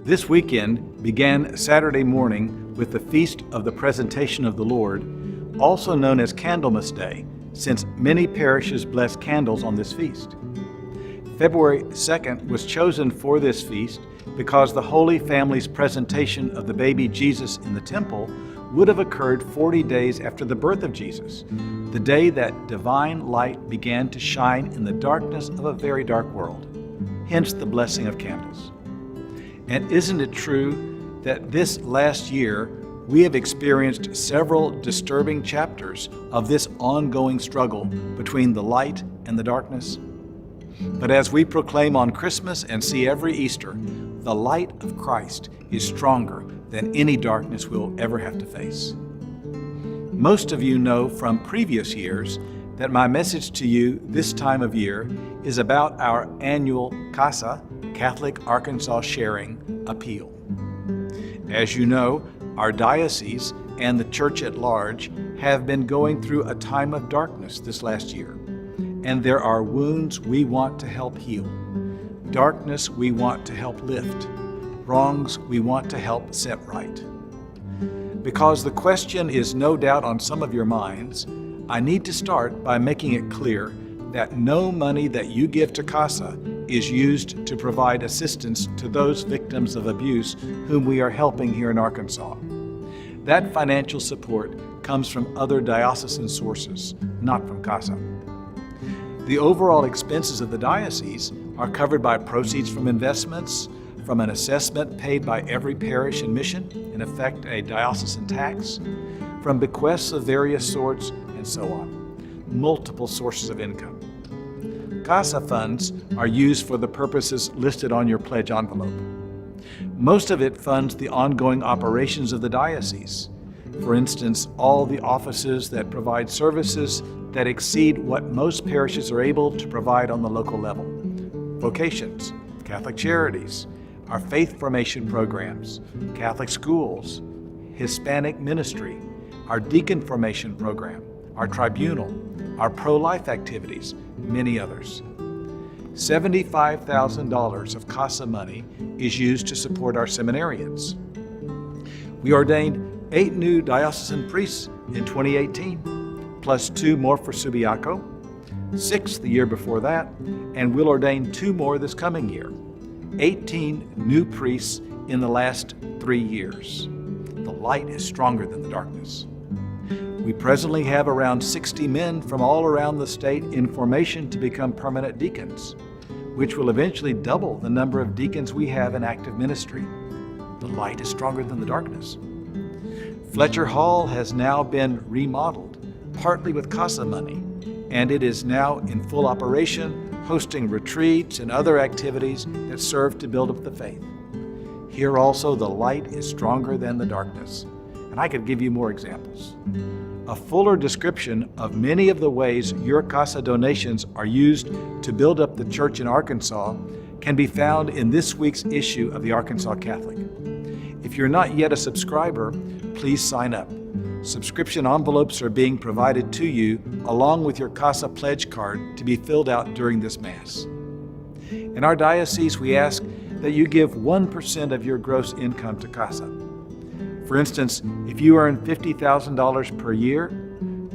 This weekend began Saturday morning with the Feast of the Presentation of the Lord, also known as Candlemas Day, since many parishes bless candles on this feast. February 2nd was chosen for this feast because the Holy Family's presentation of the baby Jesus in the temple would have occurred 40 days after the birth of Jesus, the day that divine light began to shine in the darkness of a very dark world, hence the blessing of candles. And isn't it true that this last year we have experienced several disturbing chapters of this ongoing struggle between the light and the darkness? But as we proclaim on Christmas and see every Easter, the light of Christ is stronger than any darkness we'll ever have to face. Most of you know from previous years that my message to you this time of year is about our annual CASA, Catholic Arkansas Sharing Appeal. As you know, our diocese and the church at large have been going through a time of darkness this last year, and there are wounds we want to help heal, darkness we want to help lift, wrongs we want to help set right. Because the question is no doubt on some of your minds, I need to start by making it clear that no money that you give to CASA is used to provide assistance to those victims of abuse whom we are helping here in Arkansas. That financial support comes from other diocesan sources, not from CASA. The overall expenses of the diocese are covered by proceeds from investments, from an assessment paid by every parish and mission, in effect a diocesan tax, from bequests of various sorts, and so on. Multiple sources of income. CASA funds are used for the purposes listed on your pledge envelope. Most of it funds the ongoing operations of the diocese. For instance, all the offices that provide services that exceed what most parishes are able to provide on the local level. Vocations, Catholic charities, our faith formation programs, Catholic schools, Hispanic ministry, our deacon formation program, our tribunal, our pro-life activities, many others. $75,000 of CASA money is used to support our seminarians. We ordained 8 new diocesan priests in 2018, plus 2 more for Subiaco, 6 the year before that, and we'll ordain 2 more this coming year. 18 new priests in the last 3 years. The light is stronger than the darkness. We presently have around 60 men from all around the state in formation to become permanent deacons, which will eventually double the number of deacons we have in active ministry. The light is stronger than the darkness. Fletcher Hall has now been remodeled, partly with CASA money, and it is now in full operation, hosting retreats and other activities that serve to build up the faith. Here also the light is stronger than the darkness, and I could give you more examples. A fuller description of many of the ways your CASA donations are used to build up the church in Arkansas can be found in this week's issue of the Arkansas Catholic. If you're not yet a subscriber, please sign up. Subscription envelopes are being provided to you along with your CASA pledge card to be filled out during this Mass. In our diocese, we ask that you give 1% of your gross income to CASA. For instance, if you earn $50,000 per year,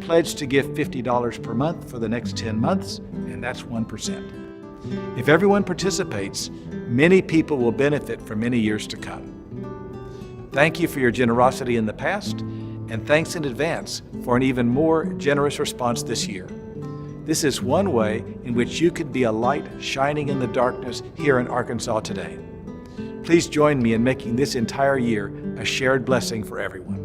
pledge to give $50 per month for the next 10 months, and that's 1%. If everyone participates, many people will benefit for many years to come. Thank you for your generosity in the past, and thanks in advance for an even more generous response this year. This is one way in which you could be a light shining in the darkness here in Arkansas today. Please join me in making this entire year a shared blessing for everyone.